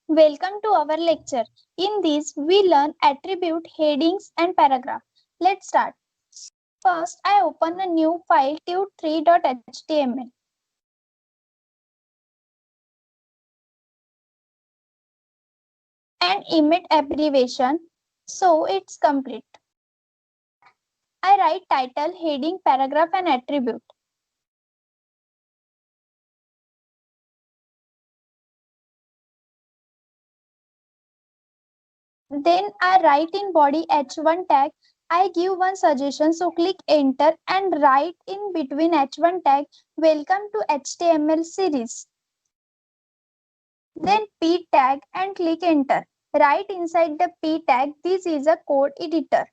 Welcome to our lecture. In this, we learn attribute, headings and paragraph. Let's start. First, I open a new file tut3.html. And emit abbreviation, so it's complete. I write title, heading, paragraph and attribute. Then I write in body h1 tag. I give one suggestion, so click enter and write in between h1 tag, welcome to HTML series. Then p tag and click enter. Right inside the p tag, this is a code editor.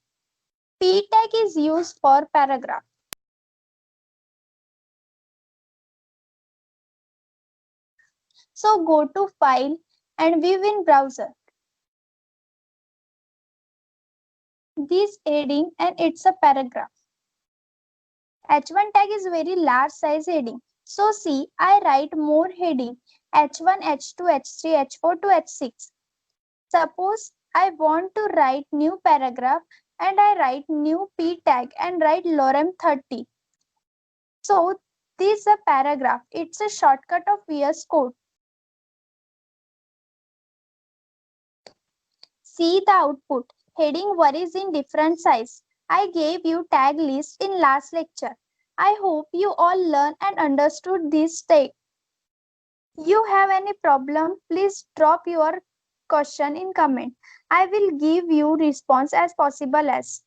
P tag is used for paragraph. So go to file and view in browser. This heading and it's a paragraph. H1 tag is very large size heading. So see, I write more heading H1, H2, H3, H4 to H6. Suppose I want to write new paragraph and I write new p tag and write lorem 30. So this is a paragraph. It's a shortcut of VS Code. See the output. Heading varies in different size. I gave you tag list in last lecture. I hope you all learned and understood this step. You have any problem, please drop your question in comment. I will give you response as possible as.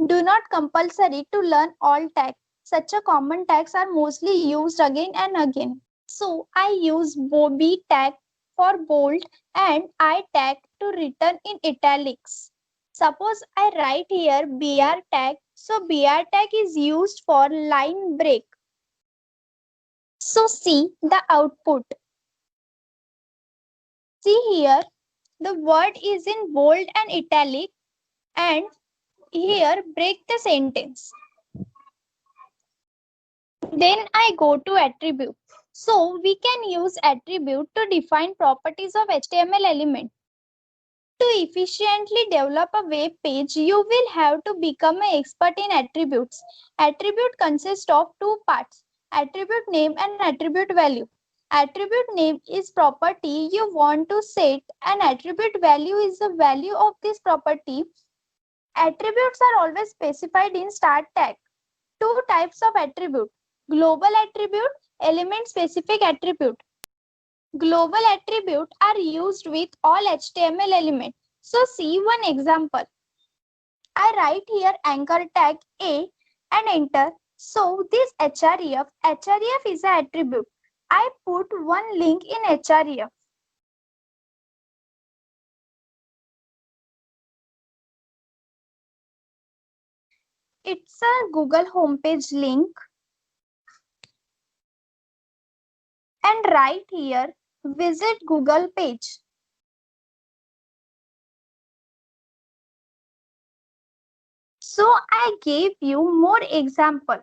Do not compulsory to learn all tags. Such a common tags are mostly used again and again. So I use B tag for bold and I tag to return in italics. Suppose I write here BR tag. So BR tag is used for line break. So see the output. See here, the word is in bold and italic and here break the sentence. Then I go to attribute. So we can use attribute to define properties of HTML element. To efficiently develop a web page, you will have to become an expert in attributes. Attribute consists of two parts, attribute name and attribute value. Attribute name is property you want to set and attribute value is the value of this property. Attributes are always specified in start tag. Two types of attribute, global attribute, element specific attribute. Global attributes are used with all HTML elements. So see one example. I write here anchor tag A and enter. So this href is an attribute. I put one link in href. It's a Google homepage link. And right here, visit Google page. So I gave you more example.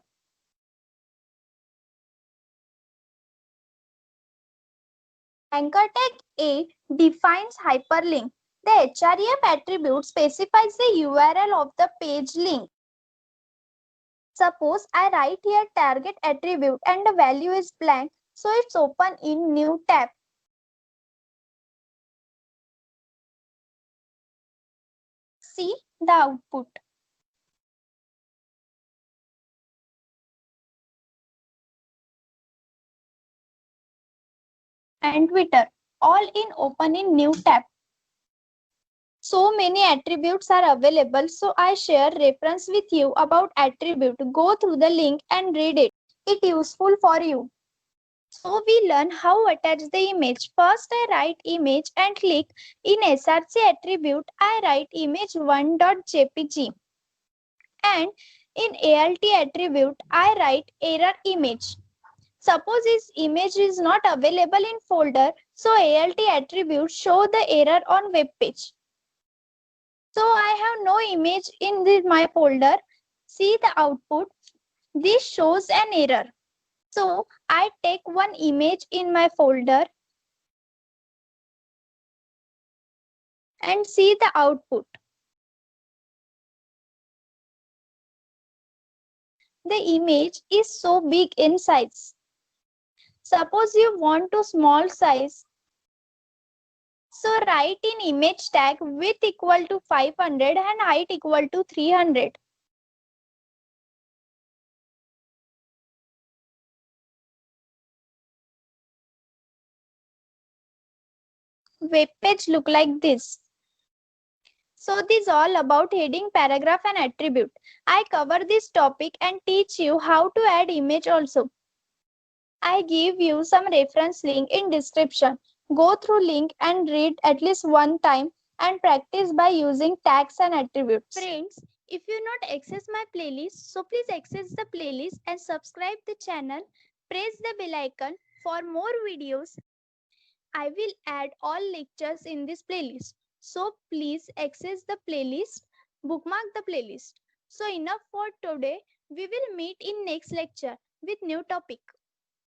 Anchor tag A defines hyperlink. The href attribute specifies the URL of the page link. Suppose I write here target attribute and the value is blank, so it's open in new tab. See the output. And Twitter, all in open in new tab. So many attributes are available, so I share reference with you about attribute. Go through the link and read it. It's useful for you. So we learn how attach the image. First I write image and click in src attribute. I write image1.jpg. And in alt attribute, I write error image. Suppose this image is not available in folder, so alt attribute show the error on web page. So I have no image in my folder. See the output. This shows an error. So I take one image in my folder and see the output. The image is so big in size. Suppose you want to small size. So write in image tag width equal to 500 and height equal to 300. Web page look like this. So this is all about heading, paragraph and attribute. I cover this topic and teach you how to add image also. I give you some reference link in description. Go through link and read at least one time and practice by using tags and attributes. Friends, if you not access my playlist, so please access the playlist and subscribe the channel. Press the bell icon for more videos. I will add all lectures in this playlist. So please access the playlist, bookmark the playlist. So enough for today. We will meet in next lecture with new topic.